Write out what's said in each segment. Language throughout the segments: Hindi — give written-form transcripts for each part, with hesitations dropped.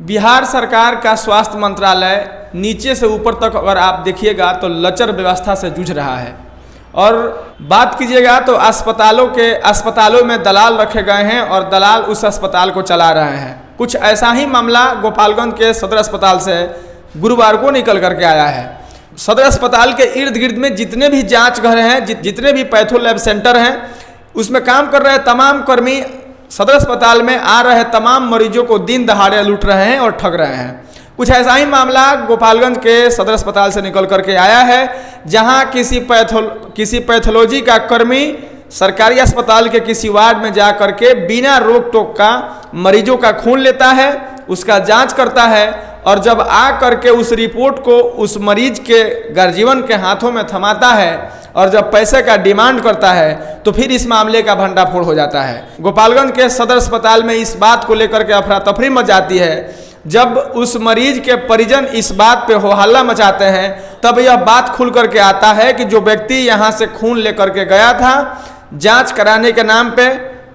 बिहार सरकार का स्वास्थ्य मंत्रालय नीचे से ऊपर तक अगर आप देखिएगा तो लचर व्यवस्था से जूझ रहा है। और बात कीजिएगा तो अस्पतालों में दलाल रखे गए हैं और दलाल उस अस्पताल को चला रहे हैं। कुछ ऐसा ही मामला गोपालगंज के सदर अस्पताल से गुरुवार को निकल करके आया है। सदर अस्पताल के इर्द गिर्द में जितने भी जांच घर हैं, जितने भी पैथो लैब सेंटर हैं, उसमें काम कर रहे तमाम कर्मी सदर अस्पताल में आ रहे तमाम मरीजों को दिन दहाड़े लूट रहे हैं और ठग रहे हैं। कुछ ऐसा ही मामला गोपालगंज के सदर अस्पताल से निकल करके आया है, जहां किसी पैथोलॉजी का कर्मी सरकारी अस्पताल के किसी वार्ड में जा करके बिना रोक टोक का मरीजों का खून लेता है, उसका जांच करता है और जब आ करके उस रिपोर्ट को उस मरीज के गर्जीवन के हाथों में थमाता है और जब पैसे का डिमांड करता है तो फिर इस मामले का भंडाफोड़ हो जाता है। गोपालगंज के सदर अस्पताल में इस बात को लेकर के अफरा तफरी मच जाती है। जब उस मरीज के परिजन इस बात पे हो हल्ला मचाते हैं तब यह बात खुल करके आता है कि जो व्यक्ति यहाँ से खून लेकर के गया था जांच कराने के नाम पे,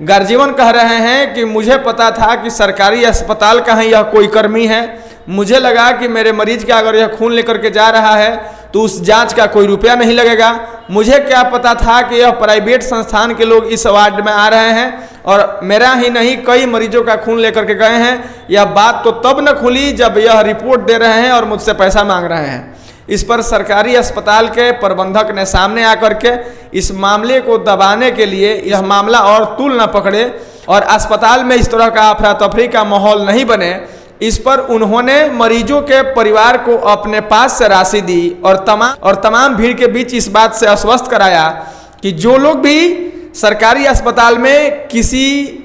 गर्जीवन कह रहे हैं कि मुझे पता था कि सरकारी अस्पताल का ही यह कोई कर्मी है, मुझे लगा कि मेरे मरीज का अगर यह खून लेकर के जा रहा है तो उस जांच का कोई रुपया नहीं लगेगा, मुझे क्या पता था कि यह प्राइवेट संस्थान के लोग इस वार्ड में आ रहे हैं और मेरा ही नहीं कई मरीजों का खून लेकर के गए हैं। यह बात तो तब न खुली जब यह रिपोर्ट दे रहे हैं और मुझसे पैसा मांग रहे हैं। इस पर सरकारी अस्पताल के प्रबंधक ने सामने आकर के इस मामले को दबाने के लिए यह मामला और तूल न पकड़े और अस्पताल में इस तरह का अफरा तफरी का माहौल नहीं बने, इस पर उन्होंने मरीजों के परिवार को अपने पास से राशि दी और तमाम भीड़ के बीच इस बात से आश्वस्त कराया कि जो लोग भी सरकारी अस्पताल में किसी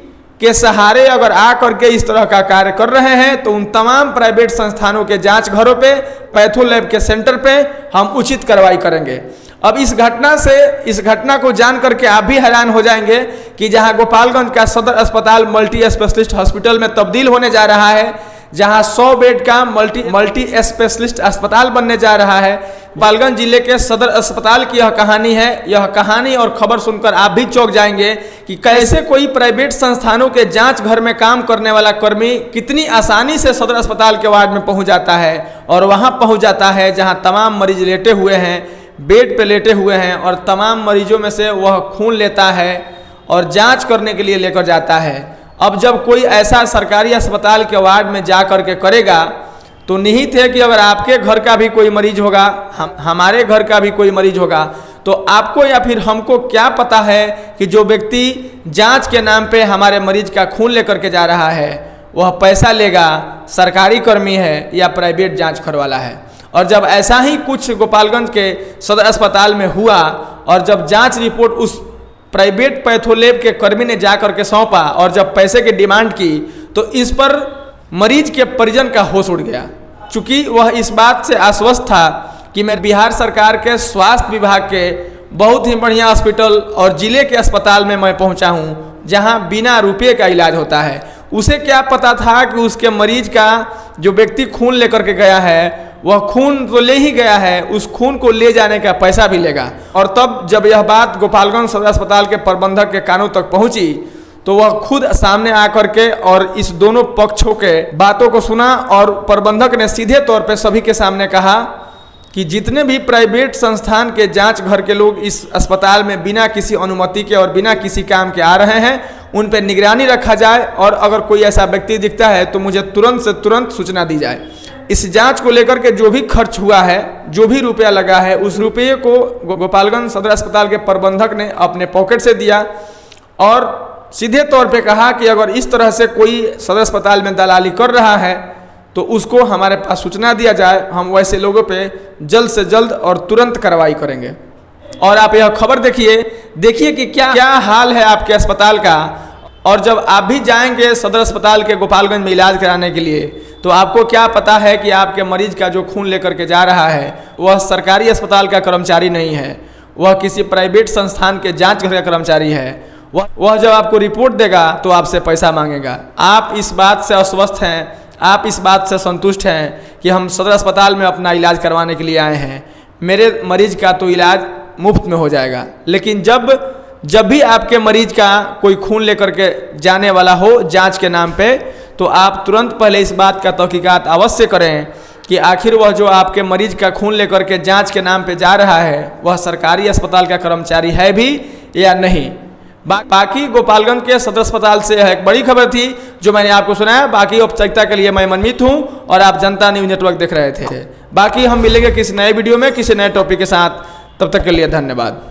के सहारे अगर आ करके इस तरह का कार्य कर रहे हैं तो उन तमाम प्राइवेट संस्थानों के जांच घरों पे, पैथो लैब के सेंटर पे हम उचित कार्रवाई करेंगे। अब इस घटना को जान करके आप भी हैरान हो जाएंगे कि जहां गोपालगंज का सदर अस्पताल मल्टी स्पेशलिस्ट हॉस्पिटल में तब्दील होने जा रहा है, जहां 100 बेड का मल्टी स्पेशलिस्ट अस्पताल बनने जा रहा है, गोपालगंज जिले के सदर अस्पताल की यह कहानी है। यह कहानी और खबर सुनकर आप भी चौंक जाएंगे कि कैसे कोई प्राइवेट संस्थानों के जांच घर में काम करने वाला कर्मी कितनी आसानी से सदर अस्पताल के वार्ड में पहुंच जाता है और वहां पहुंच जाता है जहां तमाम मरीज लेटे हुए हैं, बेड पे लेटे हुए हैं और तमाम मरीजों में से वह खून लेता है और जाँच करने के लिए लेकर जाता है। अब जब कोई ऐसा सरकारी अस्पताल के वार्ड में जा कर के करेगा तो निहित है कि अगर आपके घर का भी कोई मरीज होगा, हमारे घर का भी कोई मरीज होगा, तो आपको या फिर हमको क्या पता है कि जो व्यक्ति जांच के नाम पे हमारे मरीज का खून लेकर के जा रहा है वह पैसा लेगा, सरकारी कर्मी है या प्राइवेट जांच घर वाला है। और जब ऐसा ही कुछ गोपालगंज के सदर अस्पताल में हुआ और जब जाँच रिपोर्ट उस प्राइवेट पैथोलैब के कर्मी ने जा करके सौंपा और जब पैसे की डिमांड की तो इस पर मरीज के परिजन का होश उड़ गया। चूंकि वह इस बात से आश्वस्त था कि मैं बिहार सरकार के स्वास्थ्य विभाग के बहुत ही बढ़िया हॉस्पिटल और जिले के अस्पताल में मैं पहुंचा हूं जहां बिना रुपये का इलाज होता है। उसे क्या पता था कि उसके मरीज का जो व्यक्ति खून लेकर के गया है वह खून तो ले ही गया है, उस खून को ले जाने का पैसा भी लेगा। और तब जब यह बात गोपालगंज सदर अस्पताल के प्रबंधक के कानों तक पहुंची तो वह खुद सामने आकर के और इस दोनों पक्षों के बातों को सुना और प्रबंधक ने सीधे तौर पे सभी के सामने कहा कि जितने भी प्राइवेट संस्थान के जांच घर के लोग इस अस्पताल में बिना किसी अनुमति के और बिना किसी काम के आ रहे हैं उन पर निगरानी रखा जाए और अगर कोई ऐसा व्यक्ति दिखता है तो मुझे तुरंत से तुरंत सूचना दी जाए। इस जांच को लेकर के जो भी खर्च हुआ है, जो भी रुपया लगा है, उस रुपये को गोपालगंज सदर अस्पताल के प्रबंधक ने अपने पॉकेट से दिया और सीधे तौर पे कहा कि अगर इस तरह से कोई सदर अस्पताल में दलाली कर रहा है तो उसको हमारे पास सूचना दिया जाए, हम वैसे लोगों पे जल्द से जल्द और तुरंत कार्रवाई करेंगे। और आप यह खबर देखिए कि क्या हाल है आपके अस्पताल का। और जब आप भी जाएंगे सदर अस्पताल के गोपालगंज में इलाज कराने के लिए तो आपको क्या पता है कि आपके मरीज का जो खून लेकर के जा रहा है वह सरकारी अस्पताल का कर्मचारी नहीं है, वह किसी प्राइवेट संस्थान के जाँच घर का कर्मचारी है। वह जब आपको रिपोर्ट देगा तो आपसे पैसा मांगेगा। आप इस बात से आश्वस्त हैं, आप इस बात से संतुष्ट हैं कि हम सदर अस्पताल में अपना इलाज करवाने के लिए आए हैं, मेरे मरीज का तो इलाज मुफ्त में हो जाएगा। लेकिन जब भी आपके मरीज का कोई खून लेकर के जाने वाला हो जांच के नाम पे तो आप तुरंत पहले इस बात का तहकीकात अवश्य करें कि आखिर वह जो आपके मरीज का खून लेकर के जांच के नाम पे जा रहा है वह सरकारी अस्पताल का कर्मचारी है भी या नहीं। बाकी गोपालगंज के सदर अस्पताल से एक बड़ी खबर थी जो मैंने आपको सुनाया। बाकी औपचारिकता के लिए मैं मनमीत हूं और आप जनता न्यूज नेटवर्क देख रहे थे। बाकी हम मिलेंगे किसी नए वीडियो में किसी नए टॉपिक के साथ, तब तक के लिए धन्यवाद।